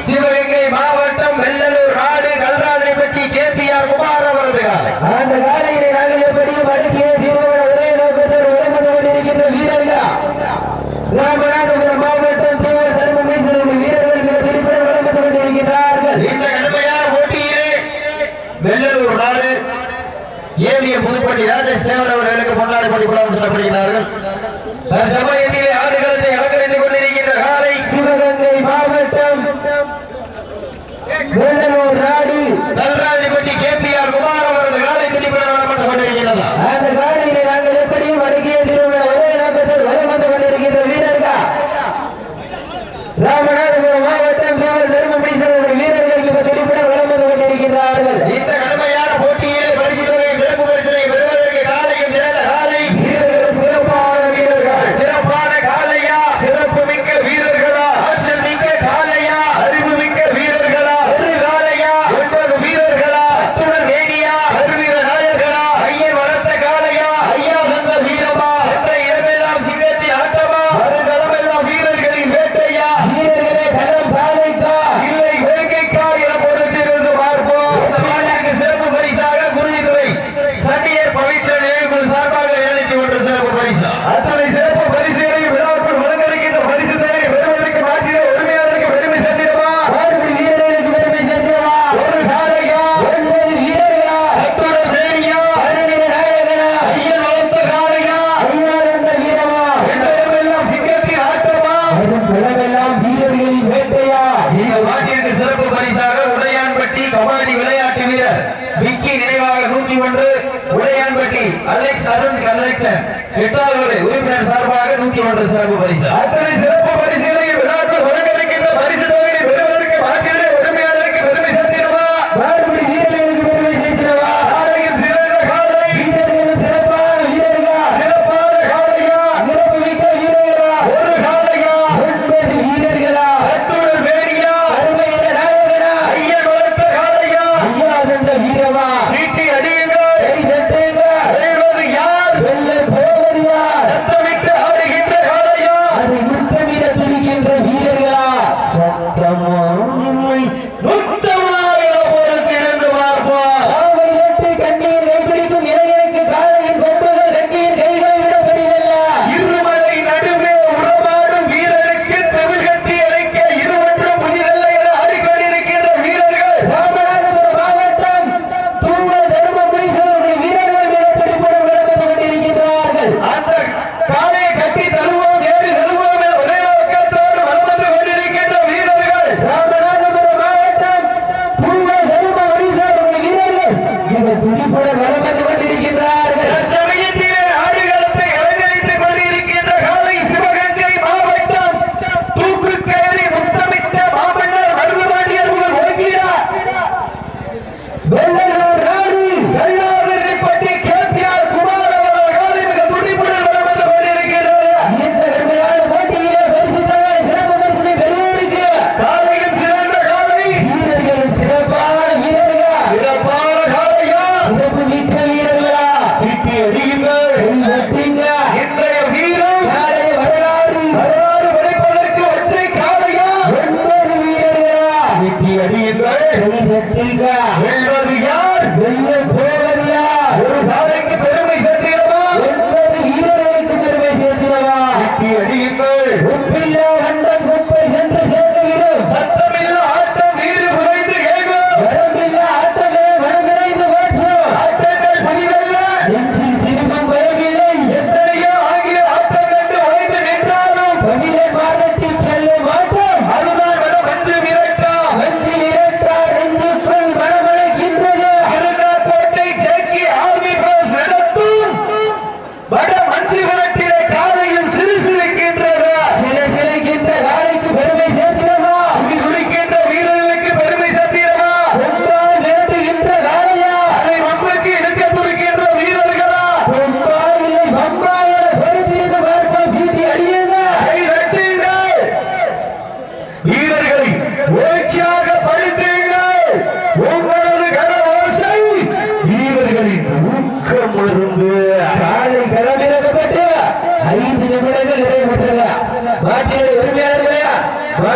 சிவகங்கை மாவட்டம் வெள்ளலூர் நாடு கல்ராஜனைப்பட்டி கேபிஆர் குமார் அவரது காலை. அந்த காலையிலே நாங்கள் எப்படியும் அடக்கிய தீர்வுகள் ஒரே நோக்கத்தோடு உடம்பு கொண்டிருக்கின்ற வீரர்கள் ராமநாதபுரம் மாவட்டம் தூவர் தர்மமேஸ்வரர் வீரர்கள் மிக துடிப்புடன் உடம்பு கொண்டிருக்கிறார்கள். இந்த கடுமையான போட்டியிலே வெள்ளலூர் நாடு ஏவிஎம் புதுப்பட்டி ராஜேஷ் தேவர் அவர்களுக்கு பொன்னாடை படிப்பதாக சொல்லப்படுகிறார்கள். சமயத்திலே ஆடுகளத்தை அலங்கரித்துக் கொண்டிருக்கின்ற காலை சிவகங்கை மாவட்டம் வெள்ளலூர் நாடு கல்ராஜனைப்பட்டி கேபிஆர் குமார் அவரது காலை துடிப்புடன் வளம் கொண்டிருக்கிறது. அந்த காலையிலே நாங்கள் எப்படியும் அடக்கிய தீர்வுகள் ஒரே நோக்கத்தோடு வலம் வந்து கொண்டிருக்கின்ற வீரர்கள் ராமநாதபுரம் மாவட்டம் தூவர் தர்மமேஸ்வரர் வீரர்கள் மிக துடிப்புடன் வலம் வந்து கொண்டிருக்கிறார்கள். இந்த கடுமையான போட்டியிலே பரிசு தொகை சிறப்பு பரிசினை பெறுவதற்கு காலையும் சிறந்த காலை சிறப்பான வீரர்கள் சிறப்பான காலையா சிறப்பு மிக்க வீரர்களா ஆற்றல் மிக்க காலையா அறிவு மிக்க வீரர்களா ஒரு காலையா 9 வீரர்களா அத்துடன் வேடியா கருவீர நாயகனா ஐயர் வளர்த்த காலையா ஐயா வந்த வீரமா என்ற இடமெல்லாம் சிங்கத்தின் ஆட்டமா மறுகளமெல்லாம் வீரர்களின் வேட்டையா வீரர்களே களம் பாலைத்தா இல்லை வேங்கைக்கா என பொறுத்திருந்து பார்ப்போம். இந்த மாநிலக்கு சிறப்பு பரிசாக குருதித்துறை சண்டியர் பவித்திர நேர்குழு சார்பாக 201 சிறப்பு பரிசா அத்துணை சிறப்பு பரிசுகளை விழாவுக்குள் வழங்கியிருக்கின்ற பரிசு தொகையை பெறுவதற்கு மாற்றிய உரிமையாளருக்கு பெருமை சேர்த்திடவா வீரர்களுக்கு பெருமை சேர்த்திடவா ஒரு காலையா 9 வீரர்களா அத்துடன் வேடியா கருவீர நாயகனா ஐயர் வளர்த்த காலையா ஐயா வந்த வீரமா இந்த இடமெல்லாம் சிங்கத்தின் ஆட்டமா களமெல்லாம் வீரர்களின் வேட்டையா இந்த மாட்டிற்கு சிறப்பு பரிசாக உடையான்பட்டி கபாடி விளையாட்டு வீரர் விக்கி நினைவாக 101 உடையான்பட்டி அலெக்ஸ் அருண் கலெக்ஷன் 8வது உறுப்பினர் சார்பாக 101 சிறப்பு பரிசா அத்தனை சிறப்பு பரிசுகளை விழாக்குள் வழங்கியிருக்கின்ற பரிசு தொகையை பெறுவதற்கு மாற்றிய உரிமையாளருக்கு பெருமை சேர்த்திடவா வீரர்களுக்கு பெருமை சேர்த்திடவா காலையில் சிறந்த காலை வீரர்களும் சிறப்பான வீரர்களா சிறப்பான காலையா சிறப்பு மிக்க வீரர்களா ஒரு காலையா 9 வீரர்களா அத்துடன் வேடியா கருவீர நாயகனா ஐயர் வளர்த்த காலையா ஐயா வந்த வீரமா சீட்டி அடியுங்கள் கை தட்டுங்க வெல்வது யார் வெல்ல போவது யார் சத்தமிட்டு ஆடுகின்ற காலையா அதை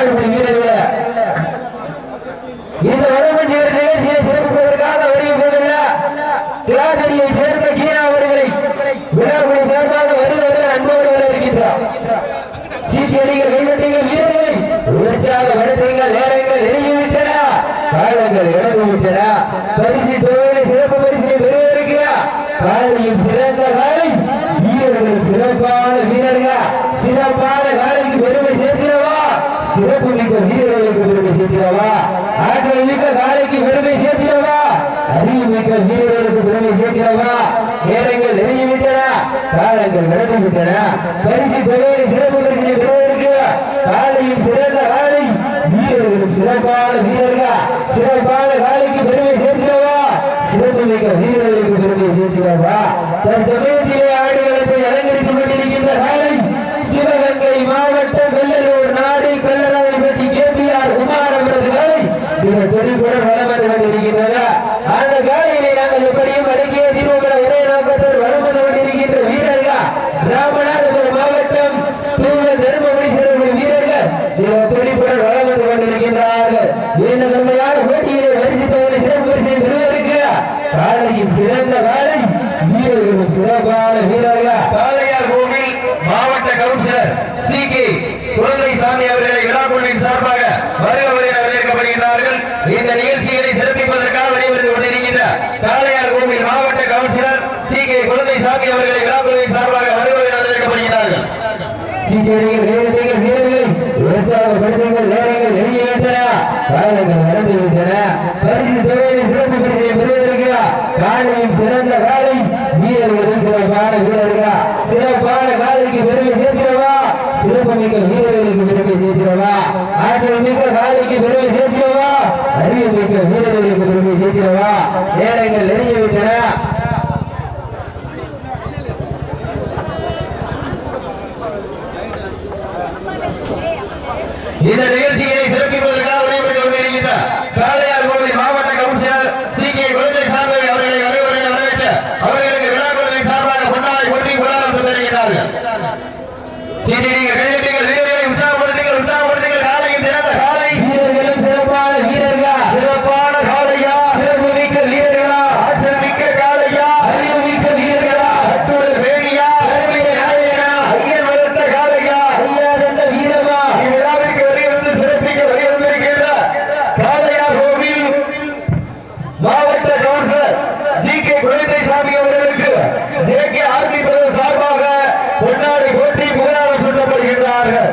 மாடுபிடி வீரர்களை இந்த வடமஞ்சி நிகழ்ச்சியை சிறப்பிப்பதற்காக வருகின்றன திராட்டடியை சேர்ந்த கீழா அவர்களை விழாக்குழு சார்பாக வருகிறவர்கள் அன்போடு வர இருக்கின்றார். சீட்டியடிகள் கைவட்டிகள் வீரர்களை உற்சாகப்படுத்துங்கள். நேரங்கள் நெருங்கிவிட்டன, காலங்கள் இறங்கிவிட்டன. பரிசு தொகையில சிறப்பு பரிசினை பெறுவதற்கு காலையும் சிறந்த காலை, வீரர்களும் சிறப்பான வீரர்கள். சிறப்பான காலைக்கு பெருமை சேர்க்கிறவா, சிறப்பு மிக்க வீரர்களுக்கு பெருமை சேர்க்கிறவா, ஆற்றல் மிக்க காலைக்கு பெருமை சேர்க்கிறவா, அறிவு மிக்க வீரர்களுக்கு பெருமை சேர்க்கிறவா. நேரங்கள் நெருங்கிவிட்டன, காலங்கள் நடந்துவிட்டன. பரிசு தொகையில சிறப்பு பரிசினை பெறுவதற்கு காலையும் சிறந்த காலை, வீரர்களும் சிறப்பான வீரர்கள். சிறப்பான காலைக்கு பெருமை சேர்க்கிறவா, சிறப்பு மிக்க வீரர்களுக்கு பெருமை சேர்க்கிறவா. தற்சமயத்திலே ஆடுகளத்தை அலங்கரித்துக் கொண்டிருக்கின்ற காலை சிவகங்கை மாவட்டம் வெள்ளலூர் நாடு கல்லராயப்பட்டி கேபிஆர் குமார் அவரது காலை மிக தெளிவுடன் வளம் வந்து கொண்டிருக்கின்றன. அந்த காலையிலே நாங்கள் எப்படியும் அடங்கிய தீர்வுகளை ஒரே நோக்கத்தில் வளம் வந்து கொண்டிருக்கின்ற வீரர்கள் ராமநாதபுரம் மாவட்டம் தூவல் தருமபுரி சிறப்பு வீரர்கள் மிக தெளிவுடன் வளம் வந்து கொண்டிருக்கின்றார்கள். இந்த கடுமையான போட்டியிலே பரிசுத்தவரை சிறப்பு பரிசை பெறுவதற்கு காலையும் சிறந்த காலை, வீரர்களும் சிறப்பான வீரர்கள். காளையார் கோவில் மாவட்ட கவுன்சிலர் சி.கே. குழந்தைசாமி அவர்களை விழாக்குழுவின் சார்பாக வருக வருக வரவேற்கப்படுகிறார்கள். இந்த நிகழ்ச்சியை சிறப்பிப்பதற்காக வெளிவந்து கொண்டிருக்கின்ற காளையார் கோவில் மாவட்ட கவுன்சிலர் சி.கே. குழந்தைசாமி அவர்களை விழாக்குழுவின் சார்பாக வருக வருக வரவேற்கப்படுகிறார்கள். வீரர்களை உற்சாகப்படுத்துங்கள். நேரங்கள் நெருங்கிவிட்டன, காலங்கள் நடந்துவிட்டன. பரிசு தொகையை சிறப்பு பரிசினை பெறுவதற்கு காலையும் சிறந்த காலை, வீரர்களும் சிறப்பான வீரர்கள். சிறப்பான காலைக்கு பெருமை சேர்க்கிறவா, சிறப்பு மிக்க வீரர்களுக்கு பெருமை சேர்க்கிறவா, ஆற்றல் மிக்க காலைக்கு பெருமை சேர்க்கிறவா, அறிவு மிக்க வீரர்களுக்கு பெருமை சேர்க்கிறவா. நேரங்கள் நெருங்கிவிட்டன. இந்த நிகழ்ச்சியை சிறப்பிப்பதற்காக விடைபெற்றுக் கொண்டிருக்கின்ற காளையார் கோவில் மாவட்ட கவுன்சிலர் சி.கே. குழந்தைசாமி அவர்களை வருவதற்கு வரவேற்று அவர்களுக்கு விழாக்குழுவின் சார்பாக பொன்னாடை போற்றி புகழாரம் தந்திருக்கிறார்கள். சீட்டிகள் கையெட்டுங்கள், வீரர்களை உற்சாகப்படுத்துங்கள், உற்சாகப்படுத்துங்கள். காலையும் சிறந்த காலை, வீரர்களும் சிறப்பான வீரர்கள். சிறப்பான காளையா, சிறப்பு மிக்க வீரர்களா, ஆற்றல் மிக்க காளையா, அறிவு மிக்க வீரர்களா, கட்டுரை வேணியா, அறிவிய நாயகனா, ஐயன் வளர்த்த காளையா, ஐயா தந்த வீரமா, இவ்விழாவிற்கு வருகிறது சிறப்பிக்க வருகின்ற காளையார் கோவில் மாவட்ட கவுன்சிலர் சி.கே. குழந்தைசாமி அவர்களுக்கு ஜே.கே. ஆர்மி பிரதர் சார்பாக பொன்னாடை போற்றி புகழாரம் சூட்டப்படுகின்றார்கள்.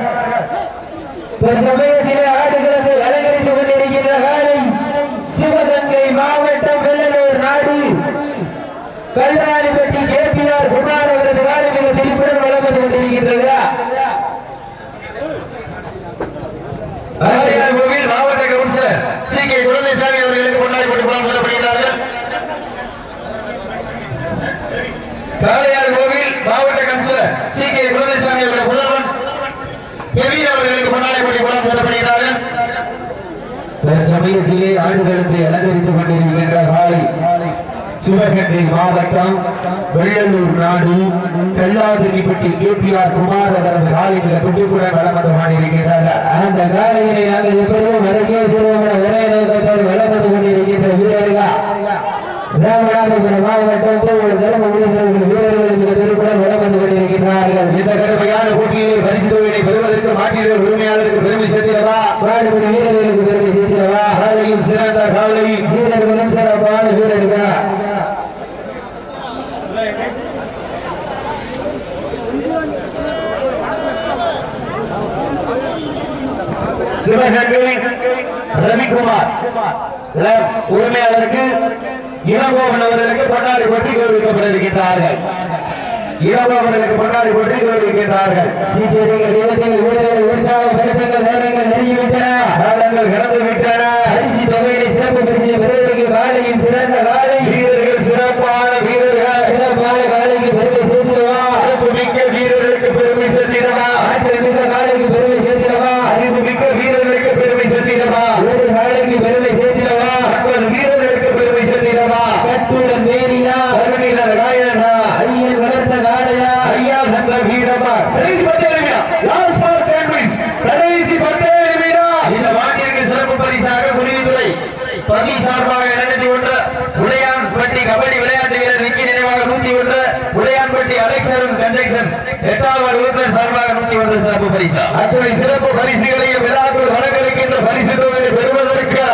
சமயத்திலே ஆடுகளத்தை அலங்கரித்துக் கொண்டிருக்கின்ற காலை சிவகங்கை மாவட்டம் வெள்ளலூர் நாடு கல்லாரிப்பட்டி கேபிஆர் குமார் அவரது காலை மிக தெளிவுடன் வளம் வந்து கொண்டிருக்கின்றது. காளையார் கோவில் மாவட்ட கவுன்சிலர் சி.கே. குழந்தைசாமி அவர்களுக்கு பொன்னாடை போட்டு புகழாரம் சூட்டப்படுகிறார்கள். காளையார் கோவில் மாவட்ட கவுன்சிலர் சி.கே. குழந்தைசாமி அவர்கள் புதல்வன் கெவின் அவர்களுக்கு பொன்னாடை போட்டு புகழாரம் சூட்டப்படுகிறார்கள். சமயத்திலே ஆடுகளத்தை அலங்கரித்துக் கொண்டிருக்கின்ற காலை சிவகங்கை மாவட்டம் வெள்ளலூர் நாடு கல்லாதிரிப்பட்டி கேபிஆர் குமார் அவரது காலை மிக துடிப்புடன் வளம் வந்து கொண்டிருக்கின்றார்கள். அந்த காலையினை நாங்கள் எப்படியும் வடக்கே திருவண்ண ஒரே நோக்கத்தோடு வளம் வந்து கொண்டிருக்கின்ற வீரர்கள் ராமநாதபுரம் மாவட்டம் தருமபுரி வீரர்கள் மிக துடிப்புடன் வளம் வந்து கொண்டிருக்கின்றார்கள். இந்த கடுமையான போட்டியிலே பரிசு தொகையினை பெறுவதற்கு மாட்டிய உரிமையாளருக்கு பெருமை சேர்க்கிறவா, மாடுபிடி வீரர்களுக்கு பெருமை சேர்க்கிறவா, காலையும் சிறந்த காலை, வீரர்களும் சிறப்பான வீரர்கள். சிவகங்கை ரவிக்குமார் உரிமையாளருக்கு இளங்கோவன் அவர்களுக்கு பொன்னாடை போற்றி கௌரவிக்கப்பட இருக்கின்றார்கள். இளங்கோவனுக்கு பொன்னாடை போற்றி கௌரவிக்கின்றார்கள். வீரர்களை உற்சாகப்படுத்துங்கள். நேரங்கள் நெருங்கிவிட்டன, காலங்கள் கடந்து விட்டன. பரிசு தொகையினை சிறப்பு பரிசினை பெறுவதற்கு காலையும் சிறந்த காலை, வீரர்கள் சிறப்பான வீரர்கள், சிறப்பான காலைக்கு பெருமை சேர்த்திடவா, சிறப்பு மிக்க வீரர்களுக்கு பெருமை சேர்த்திடவா, ஆற்றல் மிக்க காலைக்கு பெருமை சேர்த்திடவா, அறிவு மிக்க வீரர்களுக்கு பெருமை சேர்த்திடவா, ஒரு காலைக்கு பெருமை சேர்த்திடவா, வீரர்களுக்கு பெருமை சேர்த்திடவா, கட்டுடன் வேணியா, கருணினர் நாயகனா, ஐயன் வளர்த்த காலையா, ஐயா தந்த வீரமா. கடைசி 10 நிமிடம், லாஸ்ட் ஃபார் 10 மினிட்ஸ், கடைசி 10 பரிசா அத்துணை சிறப்பு பரிசுகளையும் விழாக்கள் வழங்க இருக்கின்ற பரிசு தொகையை பெறுவதற்கு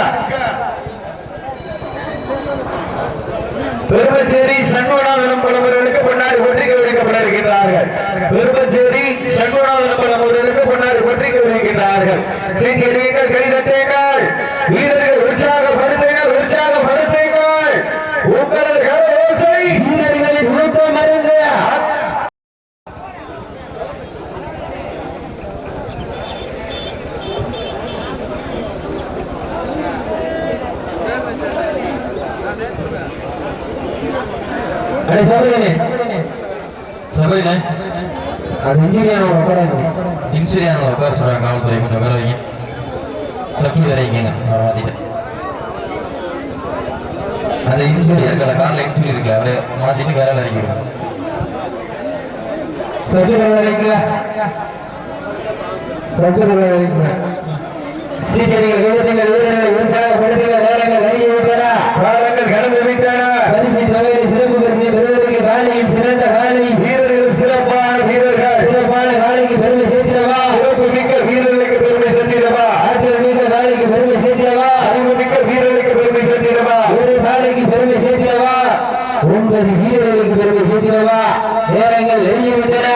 பெருமச்சேரி சண்முகநாதன் பலமுறைகளுக்கு பொன்னாடி ஒற்றிக்கு வைக்கப்பட இருக்கின்றார்கள். பெருமச்சேரி சண்முகநாதன் பலமுறைகளுக்கு பொன்னாடி ஒற்றிக்கு வைக்கின்றார்கள். சீக்கிரங்கள் கைதட்டுங்கள், வீரர்கள் உற்சாகப்படுத்துங்கள், உற்சாகப்படுத்துங்கள். உங்களது கரவோசை வீரர்களின் ஊக்கம் அறிந்து சபையில அது இன்சூரியான உட்கார சொல்றாங்க. காவல்துறை கொஞ்சம் உட்கார வைங்க, சப்சிடி வரைக்கங்க. அந்த இன்சூரி இருக்கல, காலில் இன்சூரி இருக்கு, அப்படியே மாத்திட்டு வேற இறக்கி விடுங்க. கடந்து விட்டன. சிறப்பு பரிசை பெறுவதற்கு காலையில் சிறந்த காலை வீரர்கள், சிறப்பான வீரர்கள், சிறப்பான காலைக்கு பெருமை சேர்த்திடவா, சிறப்பு மிக்க வீரர்களுக்கு பெருமை சேர்த்திடவா, ஆற்றல் மிக்க காலைக்கு பெருமை சேர்த்திடவா, அறிவு மிக்க வீரர்களுக்கு பெருமை சேர்த்திடவா, ஒரு காலைக்கு பெருமை சேர்த்திடவா, 9 வீரர்களுக்கு பெருமை சேர்த்திடவா. நேரங்கள் நெருங்கிவிட்டன.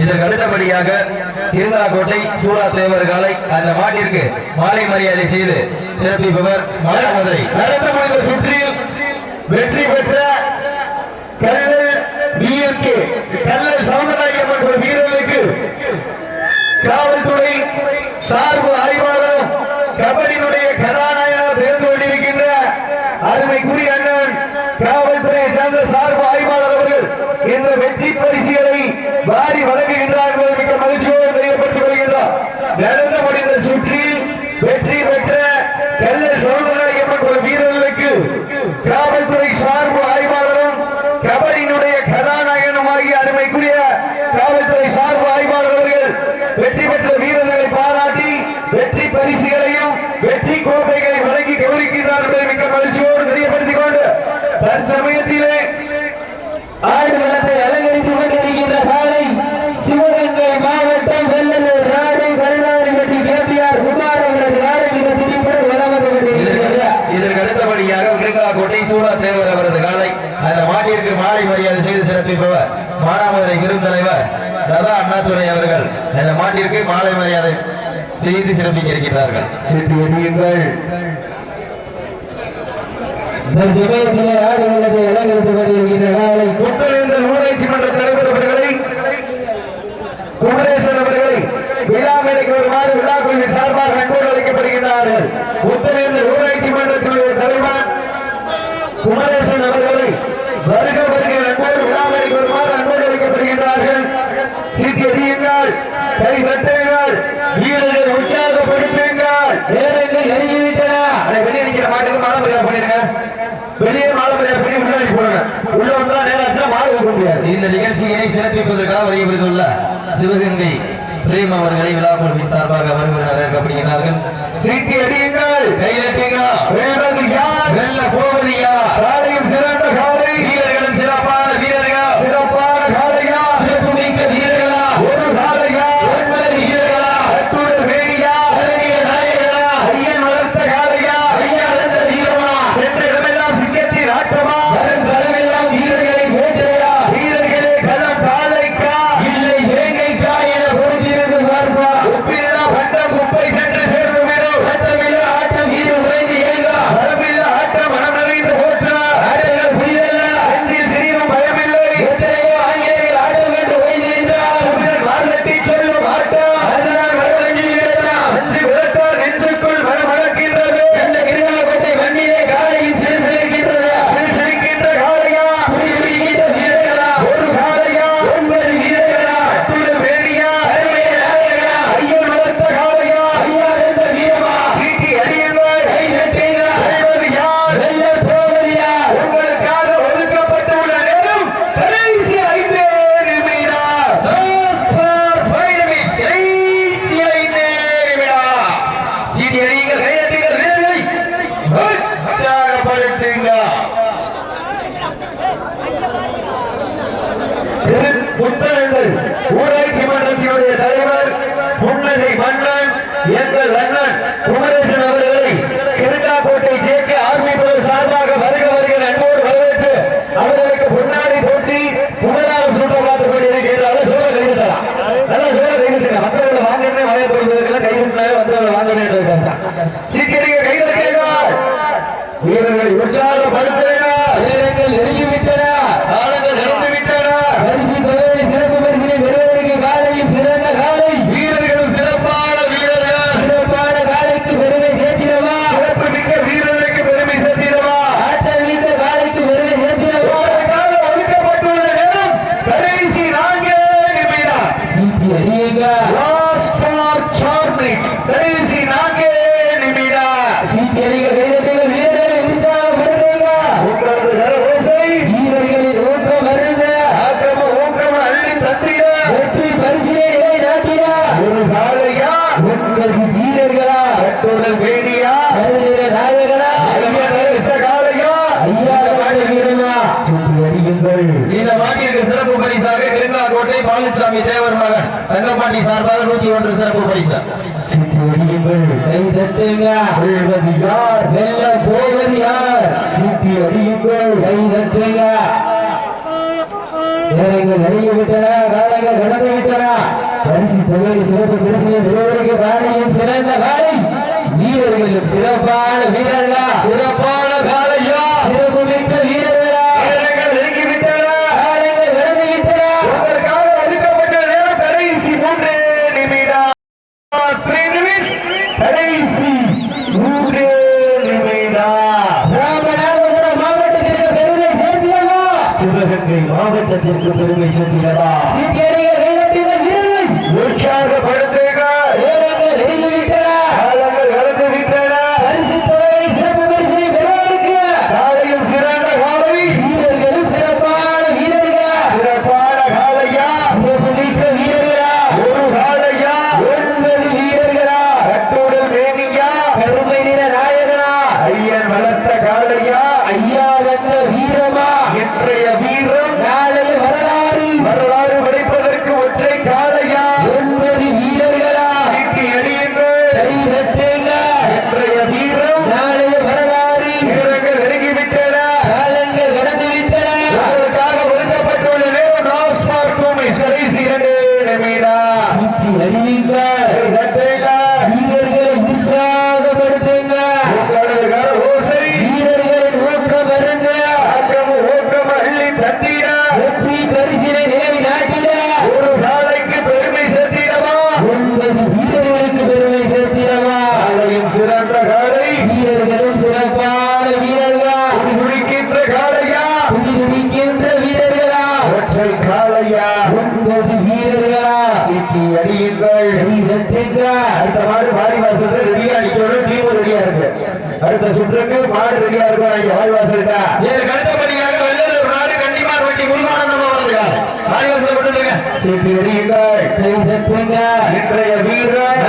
இதற்கு அடுத்தபடியாக திருநாகோட்டை சூரா தேவர் காலை அந்த மாட்டிற்கு மாலை மரியாதை செய்து சிறப்பிப்பவர் மதுரை. நடந்த முடிந்த சுற்றில் வெற்றி பெற்ற கல்லல் பிஎம்கே கல்லல் சவுந்தரராயம்மன் ஒரு வீரர்களுக்கு காவல்துறை சார்பு ஆய்வாளரும் கபடியினுடைய கதாநாயகனாக தேர்ந்து கொண்டிருக்கின்ற அருமைக்குரிய அண்ணன் காவல்துறையை சேர்ந்த சார்பு ஆய்வாளர் அவர்கள் இந்த வெற்றி பரிசுகளை வாரி வழங்குகின்றார் என்பதை மிக்க மகிழ்ச்சியோடு தெரியப்பட்டுக் கொள்கின்றார். நடந்து முடிந்த சுற்றில் வெற்றி பெற்ற கல்லல் சவுந்தரராயம்மன் ஒரு வீரர்களுக்கு காவல்துறை சார்பு ஆய்வாளரும் கபடியினுடைய கதாநாயகனுமாகிய அருமைக்குரிய காவல்துறை சார்பு ஆய்வாளர் அவர்கள் வெற்றி பெற்ற வீரர்களை பாராட்டி வெற்றி பரிசுகளையும் வெற்றி கோப்பைகளை வழங்கி கௌரவிக்கின்றார் என்பதை மிக்க மகிழ்ச்சியோடு தெரியப்படுத்திக் கொண்டு தற்சமயத்திலே ஆடு களத்தை அலங்கரித்துக் கொண்டிருக்கின்ற காலை சிவகங்கை மாவட்டம் வெள்ளலூர் நாடு கருணாநிதி கேபிஆர் குமார் அவரது காலை மிக திடீர்னு வளர்ந்து கொண்டிருக்கிறது. இதற்கு அடுத்தபடியாக விருங்காக்கோட்டை சூரா தேவர் அவரது காலை அந்த மாட்டிற்கு மாலை மரியாதை செய்து சிறப்பிப்பவர் மானாமதுரை பெருந்தலைவர் லதா அண்ணாதுரை அவர்கள் அந்த மாட்டிற்கு மாலை மரியாதை செய்து சிறப்பிக்க இருக்கிறார்கள். சென்று வெளியுங்கள். ஊராட்சி மன்ற தலைவர் அவர்களை குமரேசன் அவர்களை விழா மேடைக்கு வருமாறு விழா குழுவின் சார்பாக அன்போடு அழைக்கப்படுகிறார்கள். உத்தரேந்தர் ஊராட்சி மன்றத்தினுடைய தலைவர் குமரேசன் அவர்களை வருக வருகிற அன்போடு விழா மேடைக்கு வருமாறு அன்போடு அழைக்கப்படுகின்றார்கள். சீக்கியங்கள், கை தட்டுங்கள், வீரர்கள் உற்சாகப்படுத்துங்கள். நேரங்கள் நெருங்கிவிட்டன. வெளியே நிற்கிற மாட்டுக்கு மாலை மரியாதை பண்ணிருங்க. வெளியே மாலை மரியாதை பண்ணி முன்னாடி போடுங்க. உள்ள வந்தா நேரம் மாலை வைக்க முடியாது. இந்த நிகழ்ச்சியினை சிறப்பிப்பதற்காக வருகின்றுள்ள சிவகங்கை பிரேம் அவர்களை விழா குழுவின் சார்பாக வருகிறார்கள். சீட்டி அடியுங்கள், கைதட்டுங்கள். வெல்ல போவது யார்? காலையும் சிறந்த காலை, வீரர்களும் சிறப்பான வீரர்கள், சிறப்பான காலையா, சிறப்பு மிக்க வீரர்களா, ஒரு காலையா, 9 வீரர்களா, அத்துடன் வேடியா, அழகிய நாயகனா, ஐயன் வளர்த்த காலையா, ஐயா வளர்த்த வீரமா, சென்ற இடமெல்லாம் சிங்கத்தின் ஆட்டமா, வரும் களமெல்லாம் வீரர்களை வேட்டையா, வீரர்களே களம் காலைக்கா இல்லை வேங்கைக்கா என பொறுத்திருந்து பார்ப்பா. உப்பில்லா பண்டம் குப்பை சென்று சேர்ந்து விடும். சீக்கிரம் கைதட்டுங்கள். வீரர்களை உற்சாகப்படுத்துங்கள். நேரங்கள் நெருங்கிவிட்டன. காலங்கள் நடந்துவிட்டன. பரிசு தொகையை சிறப்பு பரிசினை பெறுவதற்கு காலையும் சிறந்த காலை. வீரர்களும் சிறப்பான வீரர்கள். சிறப்பான காலைக்கு பெருமை சேர்த்திடவா? சிறப்பு மிக்க வீரர்களுக்கு பெருமை சேர்த்திடவா? ஆற்றல் மிக்க காலைக்கு பெருமை சேர்த்திடவா? உங்களுக்காக ஒதுக்கப்பட்டுள்ள நேரம் கடைசி 4 நிமிடம். சீட்டி அடியுங்க. Last for charming. கடைசி 4 நிமிடம். சீட்டி அடிக்க கைதட்டுங்க. வீரர்களை உற்சாகப்படுத்துங்க. உங்களது கரகோசை வீரர்களின் ஊக்கம் வருங்க. ஆக்கம ஊக்கம அள்ளி தந்திட. வெற்றி பரிசினை நிலை நாட்டினா ஒரு காலையா 9 வீரர்களா? கட்டுடல் வேடியா கருநிற நாயகனா? ஐயா நரச காலையா ஐயா நாடு வீரனா? சீட்டி அடியுங்கள். இந்த மாட்டிற்கு சிறப்பு பரிசாக கிருங்காக்கோட்டை பாலுசாமி தேவர் மகன் தங்கப்பாண்டி சார்பாக 101 சிறப்பு பரிசு. சீட்டி அடியுங்கள். கை தட்டுங்க. வெல்வது யார்? வெல்ல போவது யார்? சீட்டி அடியுங்கள். கை தட்டுங்க. நேரங்கள் நெருங்கிவிட்டன. காலங்கள் கடந்து விட்டன. பரிசு தொகை சிறப்பு பரிசினை பெறுவதற்கு காலையும் சிறந்த காலை. வீரர்களும் சிறப்பான வீரர்களா? சிறப்பான காலையா சிறப்பு மிக்க வீரர்களா? நேரங்கள் நெருங்கிவிட்டன. காலங்கள் கடந்து விட்டன. உங்களுக்காக ஒதுக்கப்பட்ட நேரம் கடைசி 3 நிமிடம். 3 நிமிஷம். கடைசி 3 நிமிடம். ராமநாதபுரம் மாவட்டத்திற்கு பெருமை சேர்த்திடவா? சிவகங்கை மாவட்டத்திற்கு பெருமை சேர்த்திடவா? சீட்டியடிகள் கைதட்டின வீரர்கள் உற்சாகப்படுத்துக. நேரங்கள் நெருங்கிவிட்டன. காலங்கள் கடந்து விட்டன. பரிசு தொகை சிறப்பு பரிசினை பெறுவதற்கு காலையும் சிறந்த காலை. வீரர்களும் சிறப்பான வீரர்களா? சிறப்பான காலையா சிறப்பு மிக்க வீரர்களா? ஒரு காலையா 9 வீரர்களா? கட்டுடல் வேணியா கருமை நிற நாயகனா? ஐயன் வளர்த்த காலையா ஐயா வந்த வீரமா? இன்றைய வீரம் நாளைய வரலாறு? வரலாறு படைப்பதற்கு ஒற்றை காலையா 9 வீரர்களா? சீட்டி அடியுங்கள். கை தட்டுங்க. இன்றைய வீரம் நாளைய வரலாறு? வீரர்கள் நெருங்கிவிட்டன. காலங்கள் கடந்து விட்டன. உங்களுக்காக ஒதுக்கப்பட்டுள்ள நேரம் லாஸ்ட் ஃபார் 2 மினிட்ஸ். கடைசி 2 நிமிடம். சீட்டி அடியுங்கள். தட்டுங்க. வீரர்களை உற்சாகப்படுத்துங்க. உங்களது கரகோசை வீரர்களின் ஊக்கம் வருங்க. ஆக்கம ஊக்கம அள்ளி தட்டிட. வெற்றி பரிசினை நிலை நாட்டிட ஒரு காலைக்கு பெருமை சேர்த்திடவா? 9 வீரர்களுக்கு பெருமை சேர்த்திடவா? காலையும் சிறந்த காலை. வீரர்களும் சிறப்பான வீரர்களா? துடிக்கின்ற காலையா துடிதுடிக்கின்ற வீரர்களா? ஒற்றை காலையா 9 வீரர்களா? சீட்டி அடியுங்கள். கை தட்டுங்க. அடுத்த மாடு வாடிவாசல் ரெடியா நிக்கணும். டீம் ரெடியா இருக்கு. அடுத்த சுற்றுக்கு மாடு ரெடியா இருக்கும். இங்க வாடிவாசல்டா இதற்கு அடுத்தபடியாக வெள்ளலூர் நாடு கன்னிமார் வட்டி முருகானந்தம் அவர்கள் வாடிவாசலை கொண்டு வந்துருங்க. சீட்டி அடியுங்கள். கை தட்டுங்க. இன்றைய வீரர்